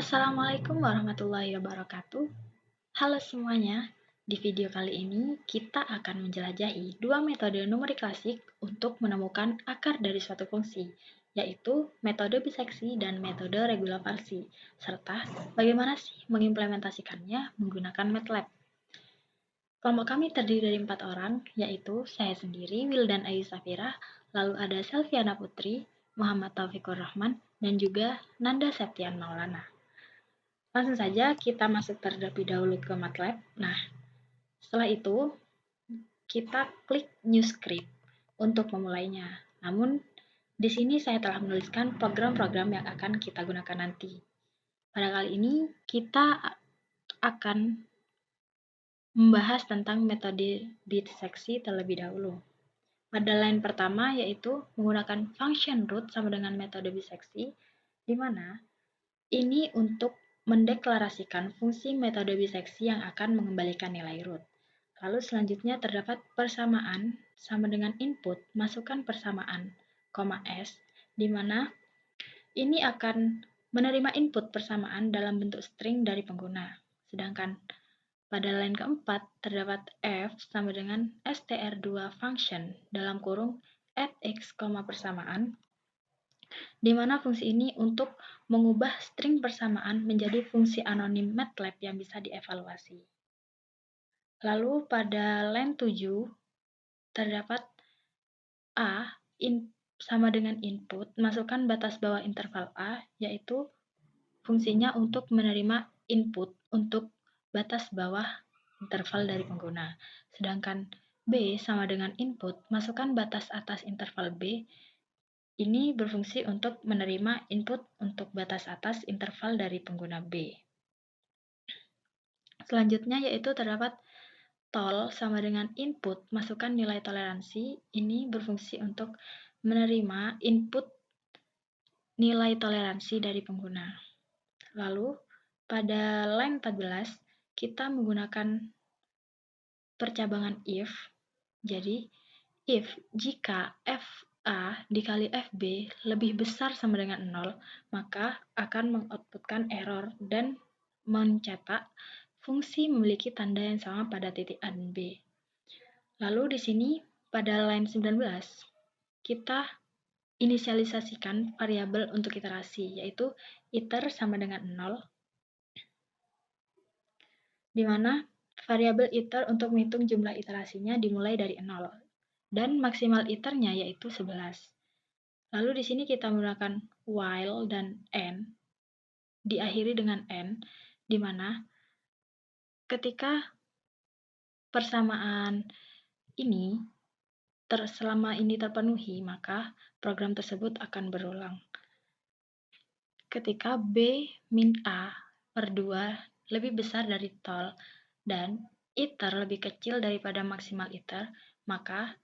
Assalamualaikum warahmatullahi wabarakatuh. Halo semuanya, di video kali ini kita akan menjelajahi dua metode numerik klasik untuk menemukan akar dari suatu fungsi, yaitu metode biseksi dan metode regulavarsi, serta bagaimana sih mengimplementasikannya menggunakan MATLAB. Kelompok kami terdiri dari 4 orang, yaitu saya sendiri, Wildan Ayu Safira, lalu ada Selviana Putri, Muhammad Taufikur Rahman, dan juga Nanda Septian Maulana. Langsung saja kita masuk terlebih dahulu ke MATLAB. Nah, setelah itu kita klik New Script untuk memulainya. Namun, di sini saya telah menuliskan program-program yang akan kita gunakan nanti. Pada kali ini, kita akan membahas tentang metode biseksi terlebih dahulu. Pada line pertama yaitu menggunakan function root sama dengan metode biseksi, di mana ini untuk mendeklarasikan fungsi metode biseksi yang akan mengembalikan nilai root. Lalu selanjutnya terdapat persamaan sama dengan input, masukkan persamaan, S, di mana ini akan menerima input persamaan dalam bentuk string dari pengguna. Sedangkan pada line keempat terdapat f sama dengan str2 function dalam kurung add x, persamaan, di mana fungsi ini untuk mengubah string persamaan menjadi fungsi anonim MATLAB yang bisa dievaluasi. Lalu pada line 7 terdapat A sama dengan input, masukkan batas bawah interval A, yaitu fungsinya untuk menerima input untuk batas bawah interval dari pengguna. Sedangkan B sama dengan input, masukkan batas atas interval B, ini berfungsi untuk menerima input untuk batas atas interval dari pengguna B. Selanjutnya yaitu terdapat tol sama dengan input, masukkan nilai toleransi, ini berfungsi untuk menerima input nilai toleransi dari pengguna. Lalu pada line 14 kita menggunakan percabangan if. Jadi if jika FA dikali FB lebih besar sama dengan 0, maka akan mengoutputkan error dan mencetak fungsi memiliki tanda yang sama pada titik A dan B. Lalu di sini pada line 19 kita inisialisasikan variabel untuk iterasi, yaitu iter sama dengan 0, di mana variabel iter untuk menghitung jumlah iterasinya dimulai dari 0, dan maksimal iternya yaitu 11. Lalu di sini kita menggunakan while dan and, diakhiri dengan and, di mana ketika persamaan ini selama ini terpenuhi, maka program tersebut akan berulang. Ketika B min A per 2 lebih besar dari tol dan iter lebih kecil daripada maksimal iter, maka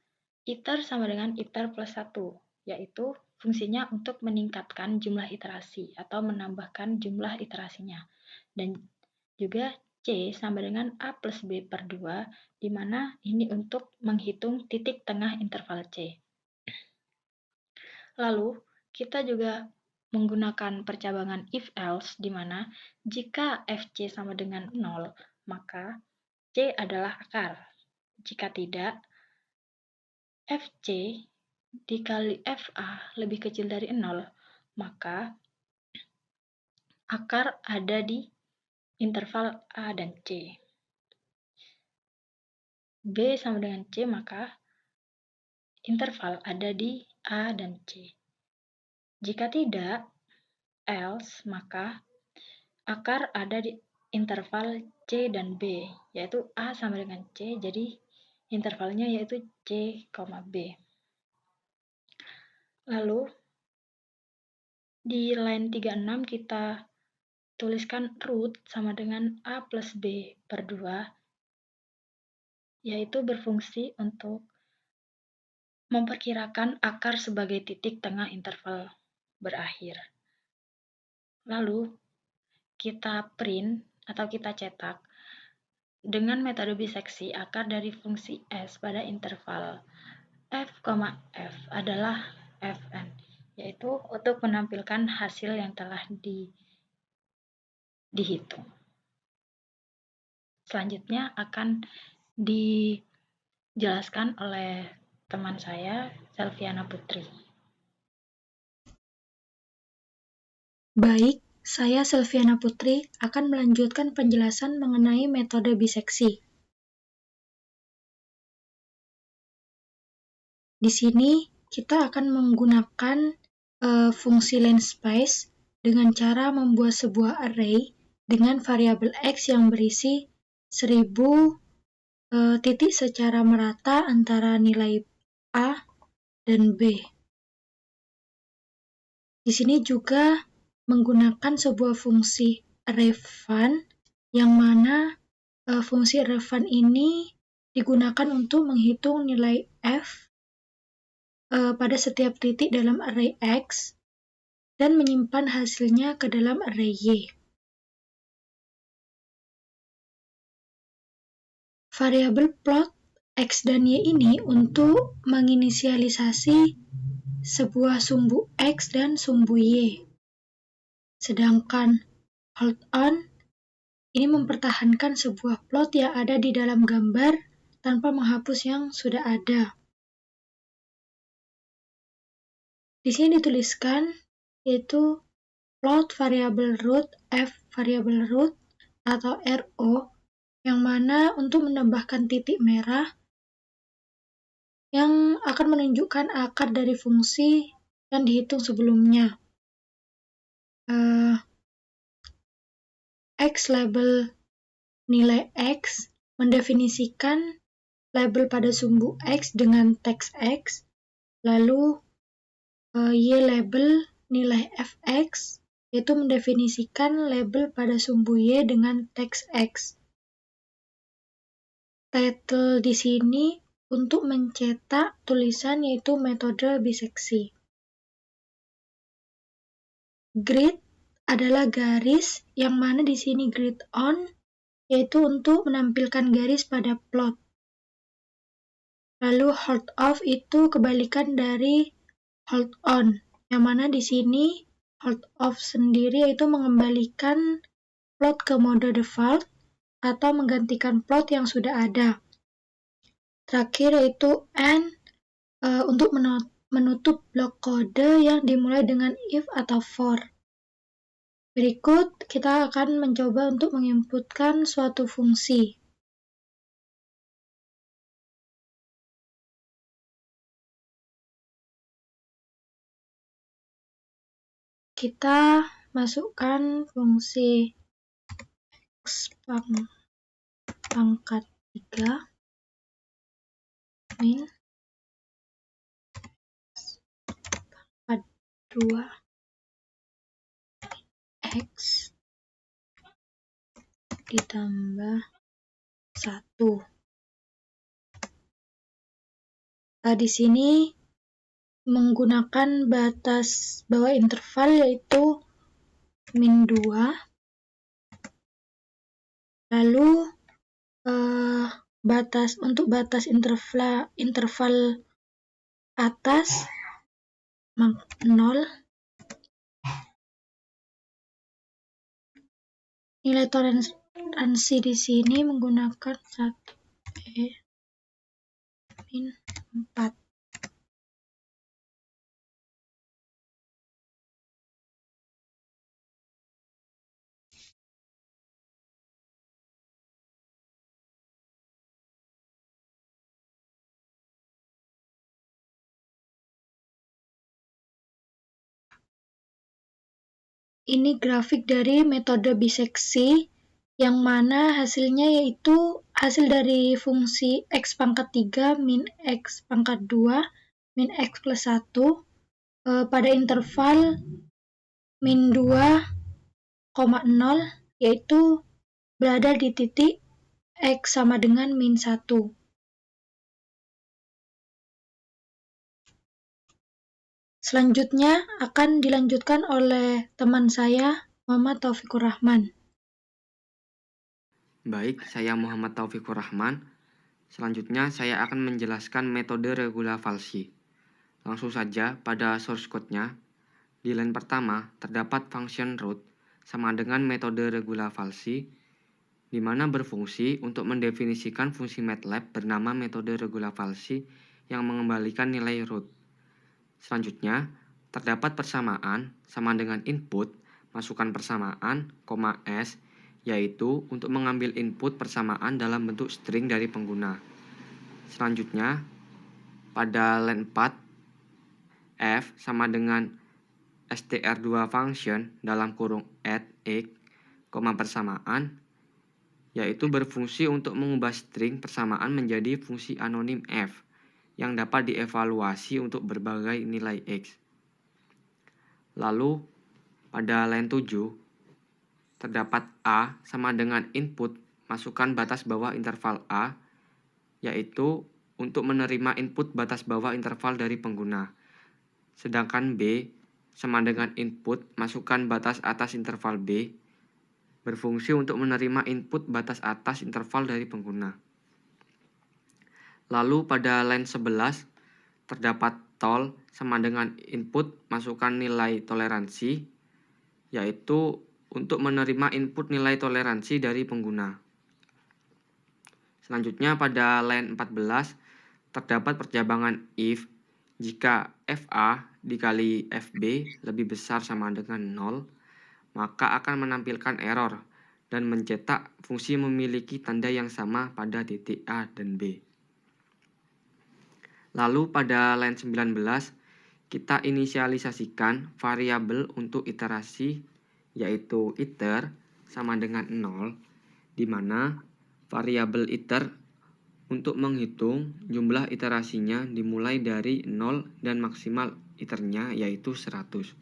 iter sama dengan iter plus 1, yaitu fungsinya untuk meningkatkan jumlah iterasi atau menambahkan jumlah iterasinya. Dan juga C sama dengan A plus B per 2, di mana ini untuk menghitung titik tengah interval C. Lalu, kita juga menggunakan percabangan if-else, di mana jika Fc sama dengan 0, maka C adalah akar. Jika tidak, Fc dikali Fa lebih kecil dari 0, maka akar ada di interval A dan C. B sama dengan C, maka interval ada di A dan C. Jika tidak, else, maka akar ada di interval C dan B, yaitu A sama dengan C, jadi intervalnya yaitu C, B. Lalu, di line 36 kita tuliskan root sama dengan A plus B per 2, yaitu berfungsi untuk memperkirakan akar sebagai titik tengah interval berakhir. Lalu, kita print atau kita cetak dengan metode biseksi akar dari fungsi S pada interval F, F adalah Fn, yaitu untuk menampilkan hasil yang telah dihitung. Selanjutnya akan dijelaskan oleh teman saya, Selviana Putri. Baik, saya Selviana Putri akan melanjutkan penjelasan mengenai metode biseksi. Di sini kita akan menggunakan fungsi Landspace dengan cara membuat sebuah array dengan variabel X yang berisi 1000 titik secara merata antara nilai A dan B. Di sini juga menggunakan sebuah fungsi array_fun yang mana fungsi array_fun ini digunakan untuk menghitung nilai F pada setiap titik dalam array X dan menyimpan hasilnya ke dalam array Y. Variabel plot X dan Y ini untuk menginisialisasi sebuah sumbu X dan sumbu Y. Sedangkan hold on ini mempertahankan sebuah plot yang ada di dalam gambar tanpa menghapus yang sudah ada. Di sini dituliskan yaitu plot variabel root f variabel root atau RO yang mana untuk menambahkan titik merah yang akan menunjukkan akar dari fungsi yang dihitung sebelumnya. X label nilai X mendefinisikan label pada sumbu X dengan teks X, lalu Y label nilai fx yaitu mendefinisikan label pada sumbu Y dengan teks X. Title di sini untuk mencetak tulisan yaitu metode biseksi. Grid adalah garis yang mana di sini grid on yaitu untuk menampilkan garis pada plot. Lalu hold off itu kebalikan dari hold on, yang mana di sini hold off sendiri yaitu mengembalikan plot ke mode default atau menggantikan plot yang sudah ada. Terakhir yaitu end untuk menutup blok kode yang dimulai dengan if atau for. Berikut kita akan mencoba untuk menginputkan suatu fungsi. Kita masukkan fungsi x pangkat 3 min x pangkat 2 x ditambah 1. Di sini menggunakan batas bawah interval yaitu min 2. Lalu untuk batas interval atas 0. Nilai toleransi di sini menggunakan 1 min 4. Ini grafik dari metode biseksi yang mana hasilnya yaitu hasil dari fungsi x pangkat 3 min x pangkat 2 min x plus 1 pada interval min 2,0 yaitu berada di titik x sama dengan min 1. Selanjutnya akan dilanjutkan oleh teman saya, Muhammad Taufikur Rahman. Baik, saya Muhammad Taufikur Rahman. Selanjutnya saya akan menjelaskan metode regula falsi. Langsung saja pada source code-nya. Di line pertama terdapat function root sama dengan metode regula falsi, di mana berfungsi untuk mendefinisikan fungsi MATLAB bernama metode regula falsi yang mengembalikan nilai root. Selanjutnya, terdapat persamaan sama dengan input, masukkan persamaan, S, yaitu untuk mengambil input persamaan dalam bentuk string dari pengguna. Selanjutnya, pada line 4, f sama dengan str2 function dalam kurung add x, persamaan, yaitu berfungsi untuk mengubah string persamaan menjadi fungsi anonim f yang dapat dievaluasi untuk berbagai nilai x. Lalu, pada line 7, terdapat a sama dengan input masukkan batas bawah interval a, yaitu untuk menerima input batas bawah interval dari pengguna. Sedangkan b sama dengan input masukkan batas atas interval b, berfungsi untuk menerima input batas atas interval dari pengguna. Lalu pada line 11, terdapat tol sama dengan input masukkan nilai toleransi, yaitu untuk menerima input nilai toleransi dari pengguna. Selanjutnya pada line 14, terdapat perjabangan if jika FA dikali FB lebih besar sama dengan 0, maka akan menampilkan error dan mencetak fungsi memiliki tanda yang sama pada titik A dan B. Lalu pada line 19, kita inisialisasikan variabel untuk iterasi, yaitu iter sama dengan 0, di mana variabel iter untuk menghitung jumlah iterasinya dimulai dari 0 dan maksimal iternya yaitu 100.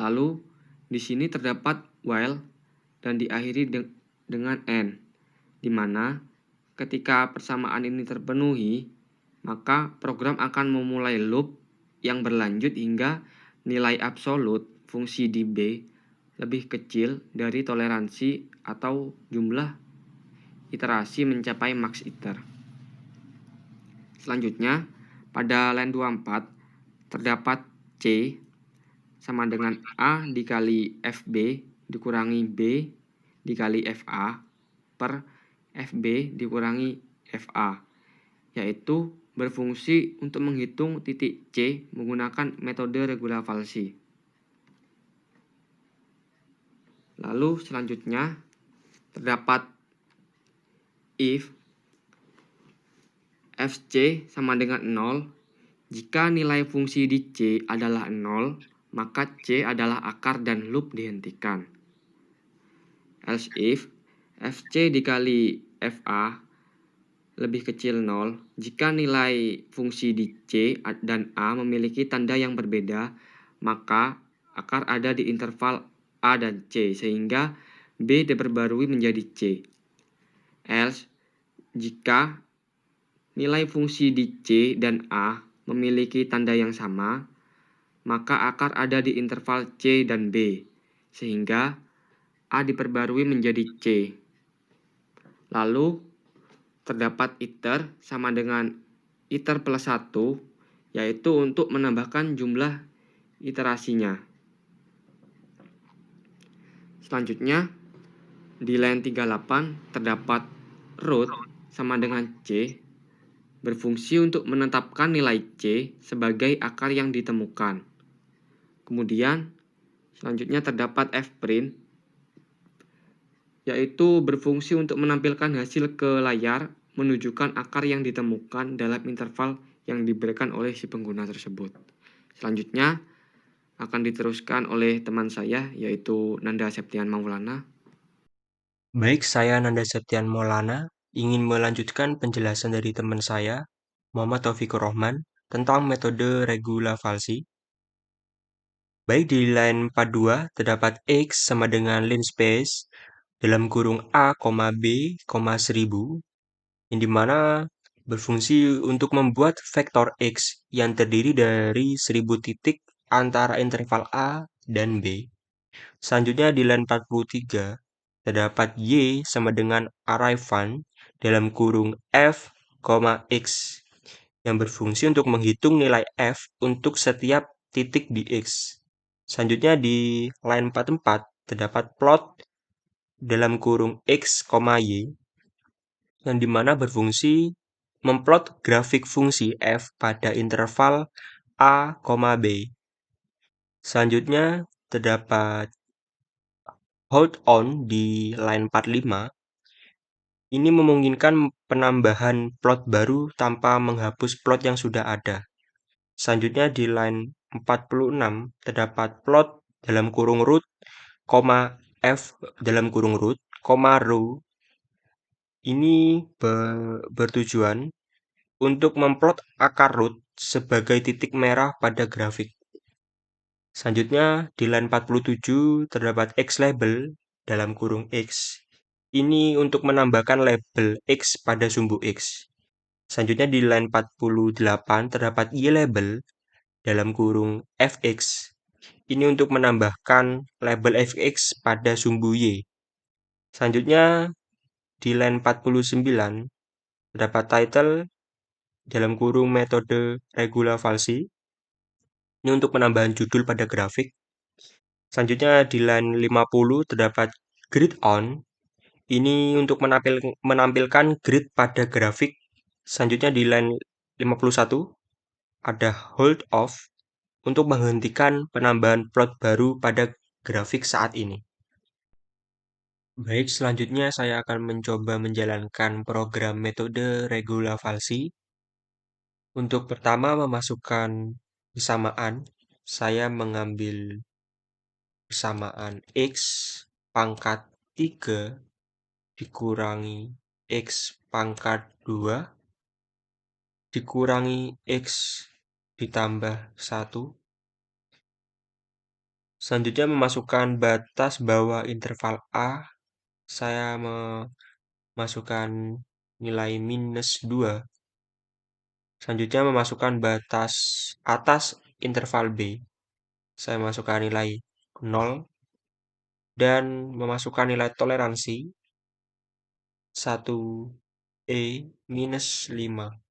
Lalu, di sini terdapat while dan diakhiri dengan n, di mana ketika persamaan ini terpenuhi, maka program akan memulai loop yang berlanjut hingga nilai absolut fungsi di B lebih kecil dari toleransi atau jumlah iterasi mencapai max iter. Selanjutnya, pada line 24, terdapat C sama dengan A dikali FB dikurangi B dikali FA per FB dikurangi FA, yaitu berfungsi untuk menghitung titik C menggunakan metode regula falsi. Lalu selanjutnya, terdapat if fc sama dengan 0, jika nilai fungsi di C adalah 0, maka C adalah akar dan loop dihentikan. Else if fc dikali fa lebih kecil 0, jika nilai fungsi di C dan A memiliki tanda yang berbeda, maka akar ada di interval A dan C, sehingga B diperbarui menjadi C. Else, jika nilai fungsi di C dan A memiliki tanda yang sama, maka akar ada di interval C dan B, sehingga A diperbarui menjadi C. Lalu, terdapat iter sama dengan iter plus 1, yaitu untuk menambahkan jumlah iterasinya. Selanjutnya, di line 38 terdapat root sama dengan C, berfungsi untuk menetapkan nilai C sebagai akar yang ditemukan. Kemudian, selanjutnya terdapat fprint, yaitu berfungsi untuk menampilkan hasil ke layar menunjukkan akar yang ditemukan dalam interval yang diberikan oleh si pengguna tersebut. Selanjutnya, akan diteruskan oleh teman saya, yaitu Nanda Septian Maulana. Baik, saya Nanda Septian Maulana ingin melanjutkan penjelasan dari teman saya, Muhammad Taufikur Rahman, tentang metode regula falsi. Baik, di line 42 terdapat X sama dengan linspace dalam kurung A, B, 1000, yang dimana berfungsi untuk membuat vektor X yang terdiri dari 1000 titik antara interval A dan B. Selanjutnya di line 43, terdapat Y sama dengan array_fun dalam kurung F, X, yang berfungsi untuk menghitung nilai F untuk setiap titik di X. Selanjutnya di line 44 terdapat plot dalam kurung X, Y yang dimana berfungsi memplot grafik fungsi f pada interval a, B. Selanjutnya terdapat hold on di line 45. Ini memungkinkan penambahan plot baru tanpa menghapus plot yang sudah ada. Selanjutnya di line 46 terdapat plot dalam kurung root, f dalam kurung root, row. Ini bertujuan untuk memplot akar root sebagai titik merah pada grafik. Selanjutnya di line 47 terdapat X label dalam kurung X. Ini untuk menambahkan label X pada sumbu X. Selanjutnya di line 48 terdapat Y label dalam kurung fx. Ini untuk menambahkan label fx pada sumbu y. Selanjutnya di line 49 terdapat title dalam kurung metode regula falsi. Ini untuk penambahan judul pada grafik. Selanjutnya di line 50 terdapat grid on. Ini untuk menampilkan grid pada grafik. Selanjutnya di line 51 ada hold off untuk menghentikan penambahan plot baru pada grafik saat ini. Baik, selanjutnya saya akan mencoba menjalankan program metode regula falsi. Untuk pertama memasukkan persamaan, saya mengambil persamaan X pangkat 3 dikurangi X pangkat 2 dikurangi X ditambah 1. Selanjutnya memasukkan batas bawah interval A, saya memasukkan nilai minus 2. Selanjutnya memasukkan batas atas interval B, saya masukkan nilai 0. Dan memasukkan nilai toleransi 1E minus 5.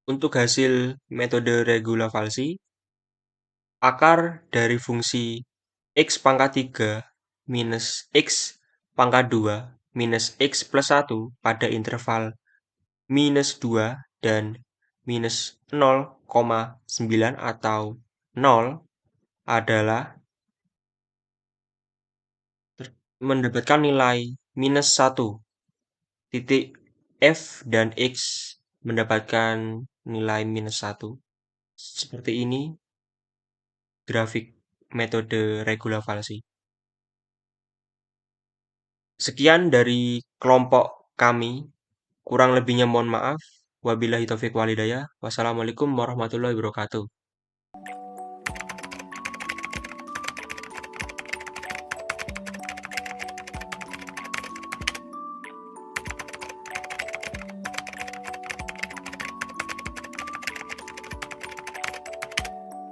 Untuk hasil metode regula falsi, akar dari fungsi X pangkat 3 minus X pangkat 2 minus X plus 1 pada interval minus 2 dan minus 0,9 atau 0 adalah mendapatkan nilai minus 1. Titik F dan X mendapatkan nilai minus 1. Seperti ini grafik metode regula falsi. Sekian dari kelompok kami. Kurang lebihnya mohon maaf. Wabillahi taufiq walhidayah. Wassalamualaikum warahmatullahi wabarakatuh.